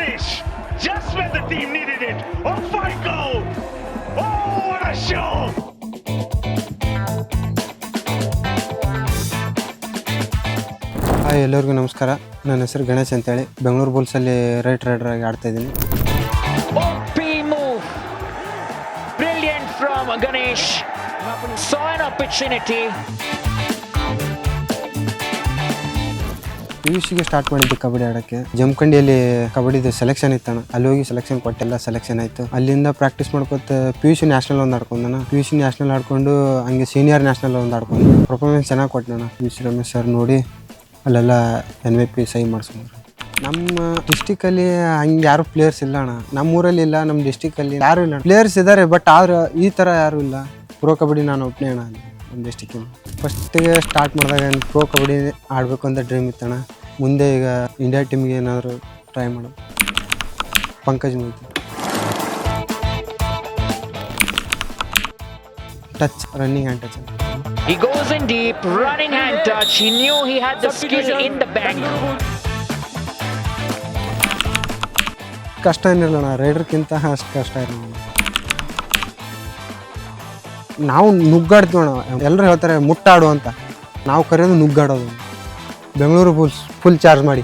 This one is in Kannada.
finish just when the team needed it. Oh, fight goal! Oh, what a show! Hi ಎಲ್ಲರಿಗೂ ನಮಸ್ಕಾರ. ನನ್ನ ಹೆಸರು ಗಣೇಶ್ ಅಂತೇಳಿ ಬೆಂಗಳೂರು ಬುಲ್ಸಲ್ಲಿ ರೈಟ್ ರೈಡರ್ ಆಗಿ ಆಡ್ತಾ ಇದ್ದೀನಿ. OP move. Brilliant from Ganesh. Saw an opportunity. PUCಗೆ ಸ್ಟಾರ್ಟ್ ಮಾಡಿದ್ದೆ ಕಬಡ್ಡಿ ಆಡೋಕ್ಕೆ. ಜಮಖಂಡಿಯಲ್ಲಿ ಕಬಡ್ಡಿದು ಸೆಲೆಕ್ಷನ್ ಇತ್ತಣ್ಣ. ಅಲ್ಲಿ ಹೋಗಿ ಸೆಲೆಕ್ಷನ್ ಕೊಟ್ಟೆಲ್ಲ ಸೆಲೆಕ್ಷನ್ ಆಯಿತು. ಅಲ್ಲಿಂದ ಪ್ರಾಕ್ಟೀಸ್ ಮಾಡ್ಕೊತ PUC ನ್ಯಾಷನಲ್ ಒಂದು ಆಡ್ಕೊಂಡಣ. PUC ನ್ಯಾಷನಲ್ ಆಡ್ಕೊಂಡು ಹಂಗೆ ಸೀನಿಯರ್ ನ್ಯಾಷನಲ್ ಒಂದು ಆಡ್ಕೊಂಡು ಪರ್ಫಾರ್ಮೆನ್ಸ್ ಚೆನ್ನಾಗಿ ಕೊಟ್ಟಣ. PUC ರಮೇಶ್ ಸರ್ ನೋಡಿ ಅಲ್ಲೆಲ್ಲ NVP ಸೈ ಮಾಡಿಸ್ಕೊಂಡ್ರು. ನಮ್ಮ ಡಿಸ್ಟಿಕಲ್ಲಿ ಹಂಗೆ ಯಾರು ಪ್ಲೇಯರ್ಸ್ ಇಲ್ಲ ಅಣ್ಣ. ನಮ್ಮೂರಲ್ಲಿ ಇಲ್ಲ, ನಮ್ಮ ಡಿಸ್ಟಿಕಲ್ಲಿ ಯಾರು ಇಲ್ಲ. ಪ್ಲೇಯರ್ಸ್ ಇದ್ದಾರೆ ಬಟ್ ಆದ್ರೆ ಈ ಥರ ಯಾರೂ ಇಲ್ಲ. ಪ್ರೋ ಕಬಡ್ಡಿ ನಾನು ಒಬ್ಬನೇ ಅಣ್ಣ ಅಲ್ಲಿ ನಮ್ಮ ಡಿಸ್ಟಿಕ್ಕಿಂದ. ಫಸ್ಟಿಗೆ ಸ್ಟಾರ್ಟ್ ಮಾಡಿದಾಗ ಪ್ರೋ ಕಬಡ್ಡಿ ಆಡಬೇಕು ಅಂತ ಡ್ರೀಮ್ ಇತ್ತಣ್ಣ. ಮುಂದೆ ಈಗ ಇಂಡಿಯಾ ಟೀಮ್ಗೆ ಏನಾದರೂ ಟ್ರೈ ಮಾಡೋದು. Pankaj Murthy touch, running hand touch. He goes in deep, running hand touch. He knew he had the skill in the bank. ಕಷ್ಟ ಏನಿಲ್ಲಣ್ಣ, ರೈಡರ್ಗಿಂತ ಅಷ್ಟು ಕಷ್ಟ ಇರಲ್ಲ. ನಾವು ನುಗ್ಗಾಡ್ತೀವಿ ಅಣ್ಣ. ಎಲ್ಲರೂ ಹೇಳ್ತಾರೆ ಮುಟ್ಟಾಡು ಅಂತ, ನಾವು ಕರೆಯೋದು ನುಗ್ಗಾಡೋದು. ಬೆಂಗಳೂರು ಫುಲ್ ಚಾರ್ಜ್ ಮಾಡಿ